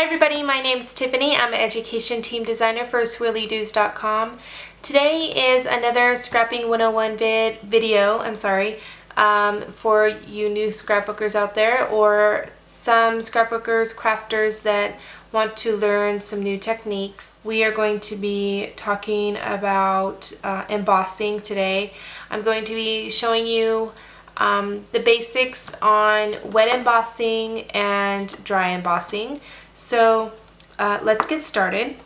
Hi everybody, my name's Tiffany. I'm an education team designer for swirlydoos.com. Today is another Scrapping 101 video, for you new scrapbookers out there or some scrapbookers, crafters that want to learn some new techniques. We are going to be talking about embossing today. I'm going to be showing you the basics on wet embossing and dry embossing. So let's get started.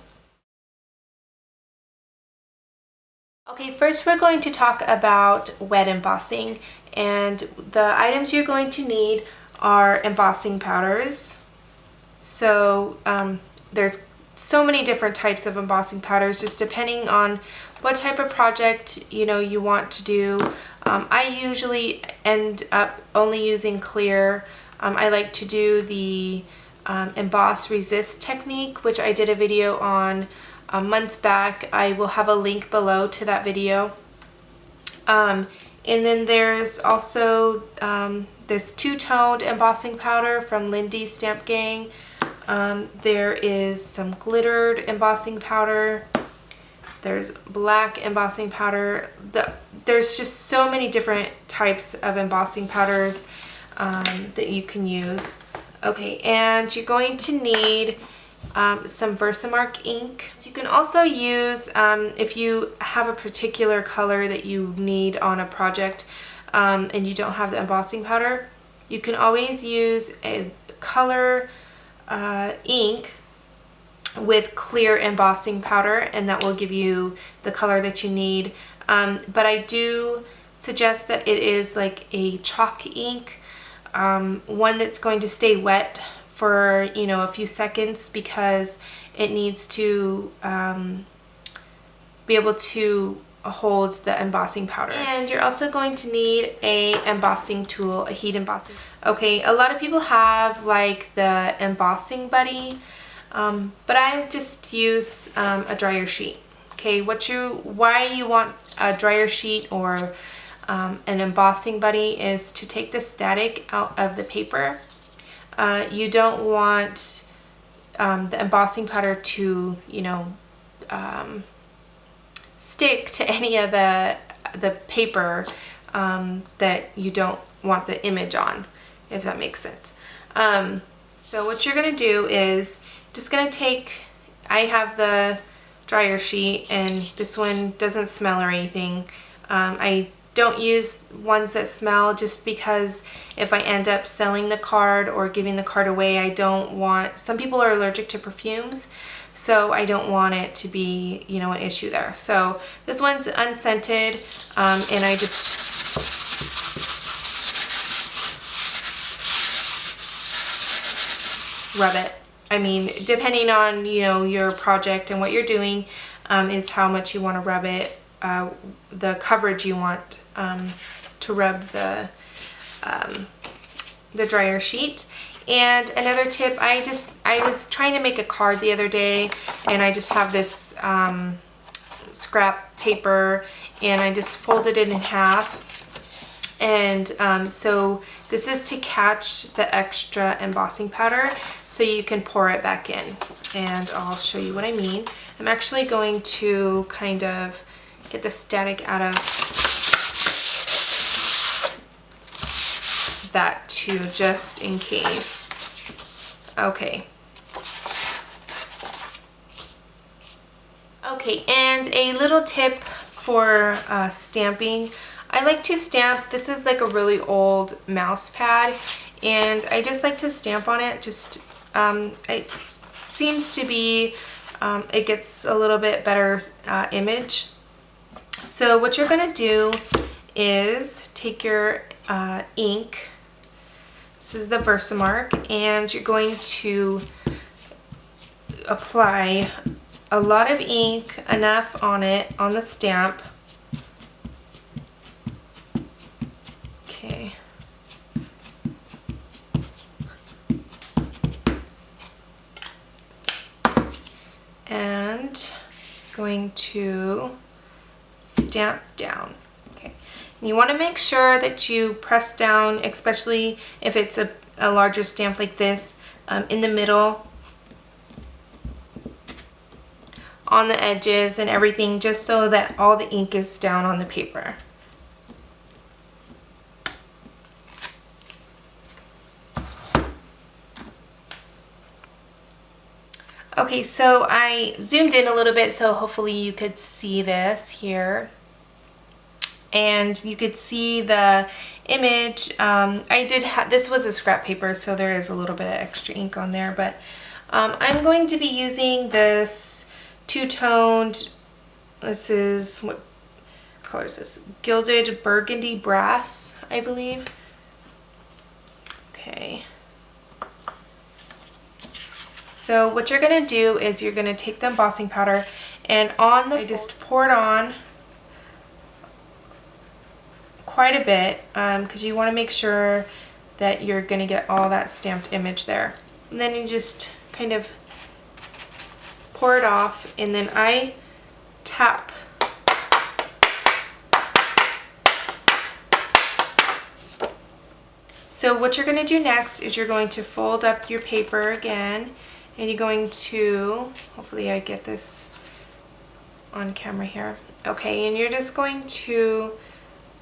Okay, first we're going to talk about wet embossing, and the items you're going to need are embossing powders. So there's so many different types of embossing powders, just depending on what type of project you want to do. I usually end up only using clear. I like to do the emboss resist technique, which I did a video on months back. I will have a link below to that video. And then there's also this two-toned embossing powder from Lindy's Stamp Gang. There is some glittered embossing powder. There's black embossing powder. There's just so many different types of embossing powders that you can use. Okay, and you're going to need some Versamark ink. You can also use, if you have a particular color that you need on a project and you don't have the embossing powder, you can always use a color ink with clear embossing powder, and that will give you the color that you need. But I do suggest that it is like a chalk ink, one that's going to stay wet for a few seconds, because it needs to be able to hold the embossing powder. And you're also going to need a embossing tool, a heat embossing. Okay, a lot of people have like the embossing buddy, but I just use a dryer sheet. Okay, why you want a dryer sheet or an embossing buddy is to take the static out of the paper. You don't want the embossing powder to, stick to any of the paper that you don't want the image on, if that makes sense. So what you're going to do is just going to take, I have the dryer sheet, and this one doesn't smell or anything. I don't use ones that smell, just because if I end up selling the card or giving the card away, I don't want, some people are allergic to perfumes, so I don't want it to be, an issue there. So this one's unscented, and I just rub it. I mean, depending on, your project and what you're doing, is how much you want to rub it, the coverage you want to rub the dryer sheet. And another tip, I was trying to make a card the other day, and I just have this scrap paper, and I just folded it in half. And so this is to catch the extra embossing powder, so you can pour it back in. And I'll show you what I mean. I'm actually going to kind of get the static out of that too, just in case. Okay. Okay, and a little tip for stamping. I like to stamp, this is like a really old mouse pad, and I just like to stamp on it. Just it seems to be, it gets a little bit better image. So what you're gonna do is take your ink. This is the Versamark, and you're going to apply a lot of ink, enough on it, on the stamp. Okay. And going to stamp down. You want to make sure that you press down, especially if it's a larger stamp like this, in the middle, on the edges and everything, just so that all the ink is down on the paper. Okay, so I zoomed in a little bit so hopefully you could see this here. And you could see the image. This was a scrap paper, so there is a little bit of extra ink on there, but I'm going to be using this two-toned, this is, what color is this? Gilded Burgundy Brass, I believe. Okay. So what you're gonna do is you're gonna take the embossing powder, and I just pour it on quite a bit, because you want to make sure that you're gonna get all that stamped image there. And then you just kind of pour it off, and then I tap. So what you're gonna do next is you're going to fold up your paper again, and you're going to, hopefully I get this on camera here. Okay, and you're just going to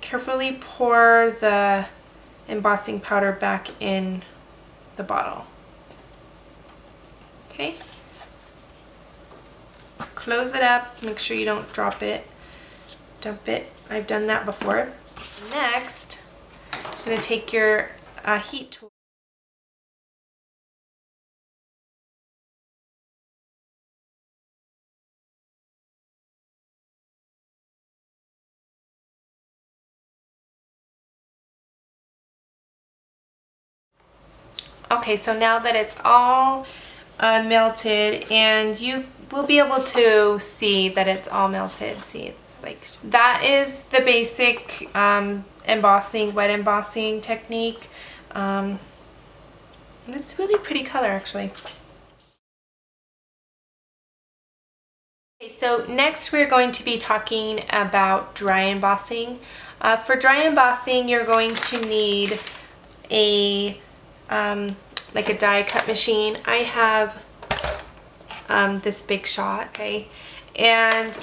carefully pour the embossing powder back in the bottle. Okay. Close it up, make sure you don't drop it, dump it. I've done that before. Next, I'm gonna take your heat tool. Okay, so now that it's all melted, and you will be able to see that it's all melted. See, it's like, that is the basic embossing, wet embossing technique. And it's really pretty color, actually. Okay, so next we're going to be talking about dry embossing. For dry embossing, you're going to need a like a die cut machine. I have this Big Shot, okay? And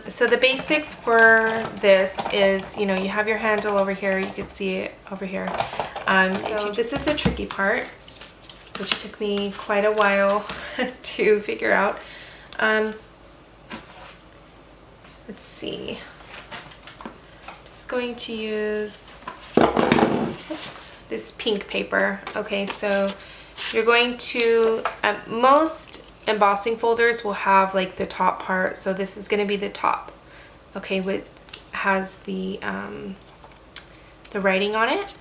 so the basics for this is, you know, you have your handle over here, you can see it over here. So this is the tricky part, which took me quite a while to figure out. Let's see. Just going to use this pink paper. Okay, so you're going to, most embossing folders will have like the top part, so this is going to be the top, okay, with has the writing on it,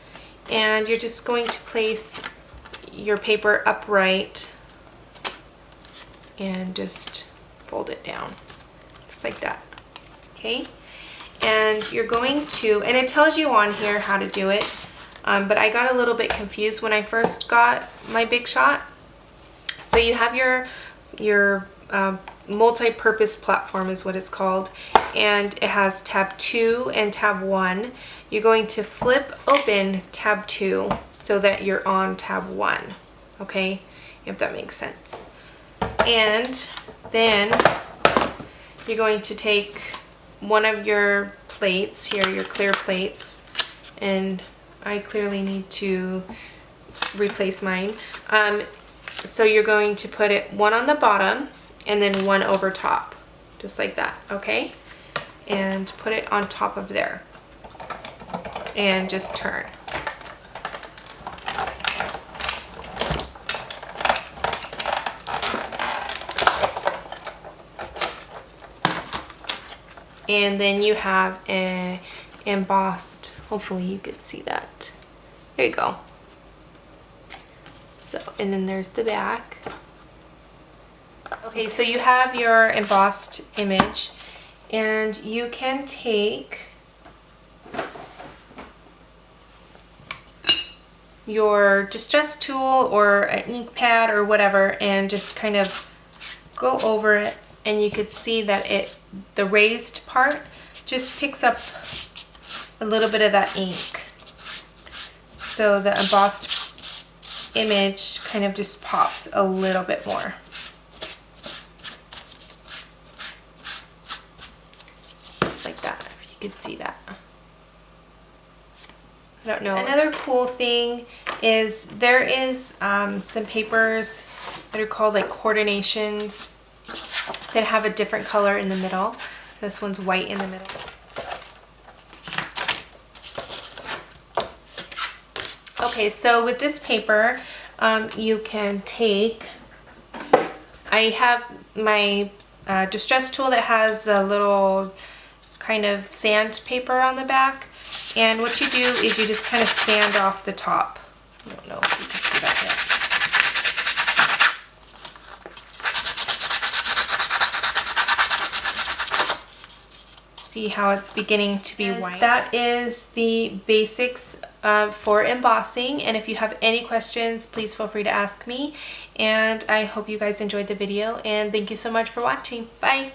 and you're just going to place your paper upright and just fold it down just like that. Okay, and you're going to, and it tells you on here how to do it, but I got a little bit confused when I first got my Big Shot. So you have your multi-purpose platform is what it's called, and it has tab 2 and tab 1. You're going to flip open tab 2 so that you're on tab 1, okay, if that makes sense. And then you're going to take one of your plates here, your clear plates, and I clearly need to replace mine. So you're going to put it one on the bottom and then one over top, just like that, okay? And put it on top of there and just turn. And then you have an embossed, hopefully you could see that. There you go. So, and then there's the back. Okay, so you have your embossed image, and you can take your distress tool or an ink pad or whatever and just kind of go over it, and you could see that the raised part just picks up a little bit of that ink. So the embossed image kind of just pops a little bit more. you could see that. I don't know. Another cool thing is there is some papers that are called like coordinations that have a different color in the middle. This one's white in the middle. Okay, so with this paper, you can take, I have my distress tool that has a little kind of sandpaper on the back. And what you do is you just kind of sand off the top. I don't know if you can see that yet. See how it's beginning to be white. That is the basics for embossing, and if you have any questions, please feel free to ask me. And I hope you guys enjoyed the video, and thank you so much for watching. Bye!